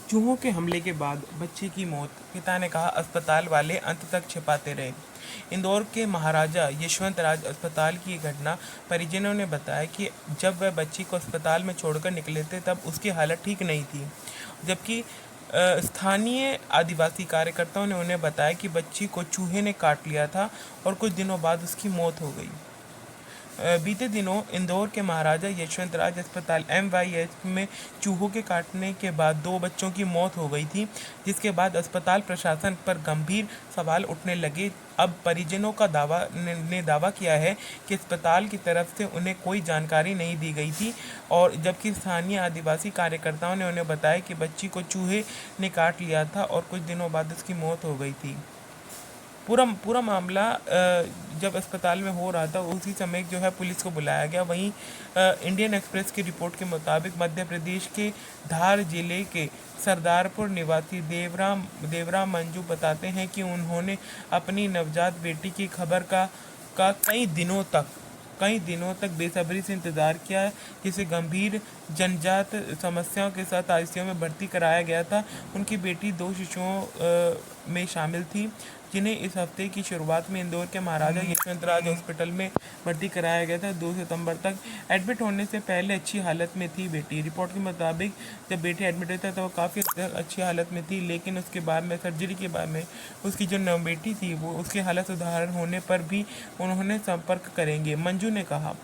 चूहों के हमले के बाद बच्चे की मौत, पिता ने कहा अस्पताल वाले अंत तक छिपाते रहे। इंदौर के महाराजा यशवंत राज अस्पताल की घटना, परिजनों ने बताया कि जब वह बच्ची को अस्पताल में छोड़कर निकले थे तब उसकी हालत ठीक नहीं थी, जबकि स्थानीय आदिवासी कार्यकर्ताओं ने उन्हें बताया कि बच्ची को चूहे ने काट लिया था और कुछ दिनों बाद उसकी मौत हो गई। बीते दिनों इंदौर के महाराजा यशवंत राज अस्पताल MYH में चूहों के काटने के बाद 2 बच्चों की मौत हो गई थी, जिसके बाद अस्पताल प्रशासन पर गंभीर सवाल उठने लगे। अब परिजनों का दावा किया है कि अस्पताल की तरफ से उन्हें कोई जानकारी नहीं दी गई थी, और जबकि स्थानीय आदिवासी कार्यकर्ताओं ने उन्हें बताया कि बच्ची को चूहे ने काट लिया था और कुछ दिनों बाद उसकी मौत हो गई थी। पूरा मामला जब अस्पताल में हो रहा था उसी समय जो है पुलिस को बुलाया गया। वहीं इंडियन एक्सप्रेस की रिपोर्ट के मुताबिक मध्य प्रदेश के धार जिले के सरदारपुर निवासी देवराम मंजू बताते हैं कि उन्होंने अपनी नवजात बेटी की खबर का कई दिनों तक बेसब्री से इंतज़ार किया, जिसे गंभीर जन्मजात समस्याओं के साथ ICU में भर्ती कराया गया था। उनकी बेटी 2 शिशुओं में शामिल थी, जिन्हें इस हफ्ते की शुरुआत में इंदौर के महाराजा यशवंत राज हॉस्पिटल में भर्ती कराया गया था। 2 सितंबर तक एडमिट होने से पहले अच्छी हालत में थी बेटी। रिपोर्ट के मुताबिक जब बेटी एडमिट हुई था तो वो काफ़ी अच्छी हालत में थी, लेकिन उसके बाद में सर्जरी के बाद में उसकी जो नव बेटी थी वो उसकी हालत सुधार होने पर भी उन्होंने संपर्क करेंगे, मंजू ने कहा,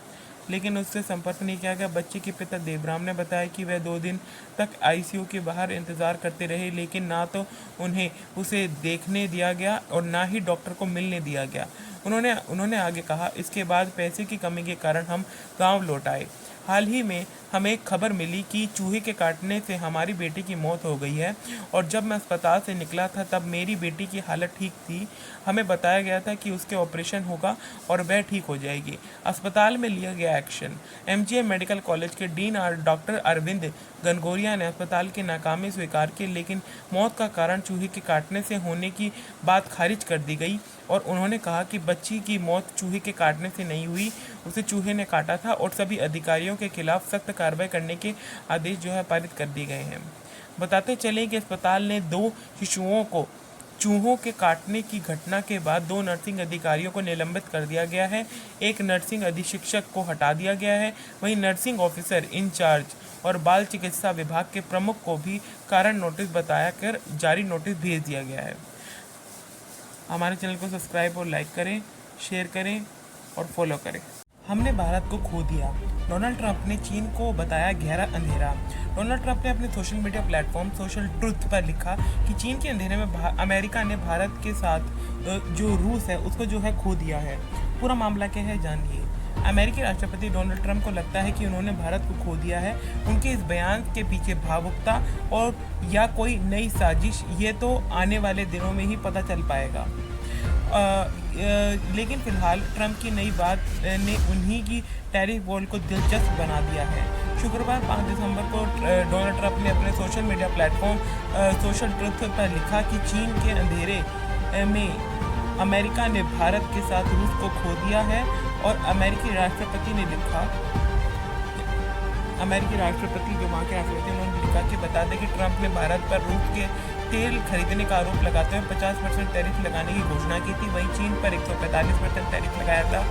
लेकिन उससे संपर्क नहीं किया गया। बच्चे के पिता देवराम ने बताया कि वह 2 दिन तक ICU के बाहर इंतजार करते रहे, लेकिन ना तो उन्हें उसे देखने दिया गया और ना ही डॉक्टर को मिलने दिया गया। उन्होंने आगे कहा, इसके बाद पैसे की कमी के कारण हम गांव लौट आए। हाल ही में हमें खबर मिली कि चूहे के काटने से हमारी बेटी की मौत हो गई है, और जब मैं अस्पताल से निकला था तब मेरी बेटी की हालत ठीक थी। हमें बताया गया था कि उसके ऑपरेशन होगा और वह ठीक हो जाएगी। अस्पताल में लिया गया एक्शन। MGM मेडिकल कॉलेज के डीन डॉक्टर अरविंद गनगोरिया ने अस्पताल की नाकामी स्वीकार की, लेकिन मौत का कारण चूहे के काटने से होने की बात खारिज कर दी गई, और उन्होंने कहा कि बच्ची की मौत चूहे के काटने से नहीं हुई, उसे चूहे ने काटा था, और सभी अधिकारियों के खिलाफ सख्त कार्रवाई करने के आदेश जो है पारित कर दिए गए हैं। बताते चले कि अस्पताल ने 2 शिशुओं को चूहों के काटने की घटना के बाद 2 नर्सिंग अधिकारियों को निलंबित कर दिया गया है। एक नर्सिंग अधीक्षक को हटा दिया गया है। वहीं नर्सिंग ऑफिसर इंचार्ज और बाल चिकित्सा विभाग के प्रमुख को भी कारण नोटिस बताया कर जारी नोटिस भेज दिया गया है। हमारे चैनल को सब्सक्राइब और लाइक करें, शेयर करें और फॉलो करें। हमने भारत को खो दिया, डोनाल्ड ट्रंप ने चीन को बताया गहरा अंधेरा। डोनाल्ड ट्रंप ने अपने social media platform social truth पर लिखा कि चीन के अंधेरे में अमेरिका ने भारत के साथ जो रूस है उसको जो है खो दिया है। पूरा मामला क्या है जानिए। अमेरिकी राष्ट्रपति डोनाल्ड ट्रंप को लगता है कि उन्होंने भारत को खो दिया है। उनके इस बयान के पीछे भावुकता और या कोई नई साजिश, ये तो आने वाले दिनों में ही पता चल पाएगा। लेकिन फिलहाल ट्रंप की नई बात ने उन्हीं की टैरिफ वॉर को दिलचस्प बना दिया है। शुक्रवार 5 दिसंबर को डोनाल्ड ट्रंप ने अपने social media platform social truth पर लिखा कि चीन के अंधेरे में अमेरिका ने भारत के साथ रूस को खो दिया है, और अमेरिकी राष्ट्रपति जो वहाँ के राष्ट्रपति उन्होंने लिखा कि बता दें कि ट्रंप ने भारत पर रूस के तेल खरीदने का आरोप लगाते हुए 50% टैरिफ लगाने की घोषणा की थी। वहीं चीन पर 145% टैरिफ लगाया था,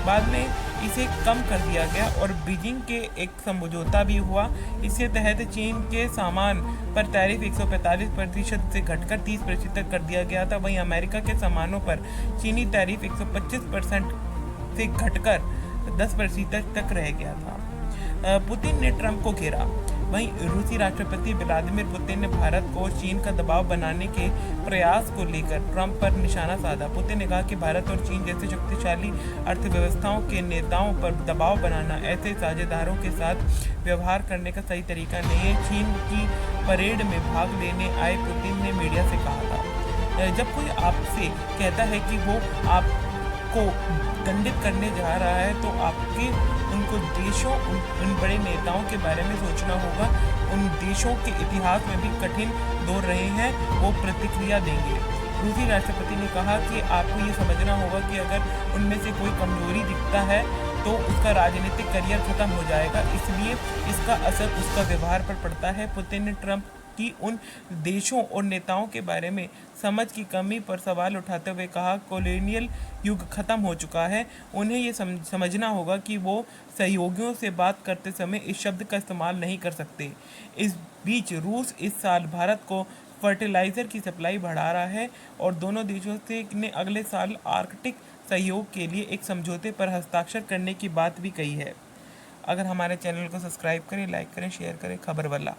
बाद में इसे कम कर दिया गया और बीजिंग के एक समझौता भी हुआ। इसके तहत चीन के सामान पर टैरिफ 145% से घटकर 30% कर दिया गया था। वहीं अमेरिका के सामानों पर चीनी टैरिफ 125% से घटकर 10% तक रह गया था। पुतिन ने ट्रंप को घेरा। वहीं रूसी राष्ट्रपति व्लादिमीर पुतिन ने भारत को चीन का दबाव बनाने के प्रयास को लेकर ट्रंप पर निशाना साधा। पुतिन ने कहा कि भारत और चीन जैसे शक्तिशाली अर्थव्यवस्थाओं के नेताओं पर दबाव बनाना ऐसे साझेदारों के साथ व्यवहार करने का सही तरीका नहीं है। चीन की परेड में भाग लेने आए पुतिन ने मीडिया से कहा था, जब कोई आपसे कहता है कि वो आपको दंडित करने जा रहा है तो आपके उनको देशों उन बड़े नेताओं के बारे में सोचना होगा। उन देशों के इतिहास में भी कठिन दौर रहे हैं, वो प्रतिक्रिया देंगे। रूसी राष्ट्रपति ने कहा कि आपको ये समझना होगा कि अगर उनमें से कोई कमजोरी दिखता है तो उसका राजनीतिक करियर खत्म हो जाएगा, इसलिए इसका असर उसका व्यवहार पर पड़ता है। पुतिन ने ट्रंप की उन देशों और नेताओं के बारे में समझ की कमी पर सवाल उठाते हुए कहा, कॉलोनियल युग खत्म हो चुका है। उन्हें ये समझना होगा कि वो सहयोगियों से बात करते समय इस शब्द का इस्तेमाल नहीं कर सकते। इस बीच रूस इस साल भारत को फर्टिलाइज़र की सप्लाई बढ़ा रहा है और दोनों देशों से ने अगले साल आर्कटिक सहयोग के लिए एक समझौते पर हस्ताक्षर करने की बात भी कही है। अगर हमारे चैनल को सब्सक्राइब करें, लाइक करें, शेयर करें। खबर वाला।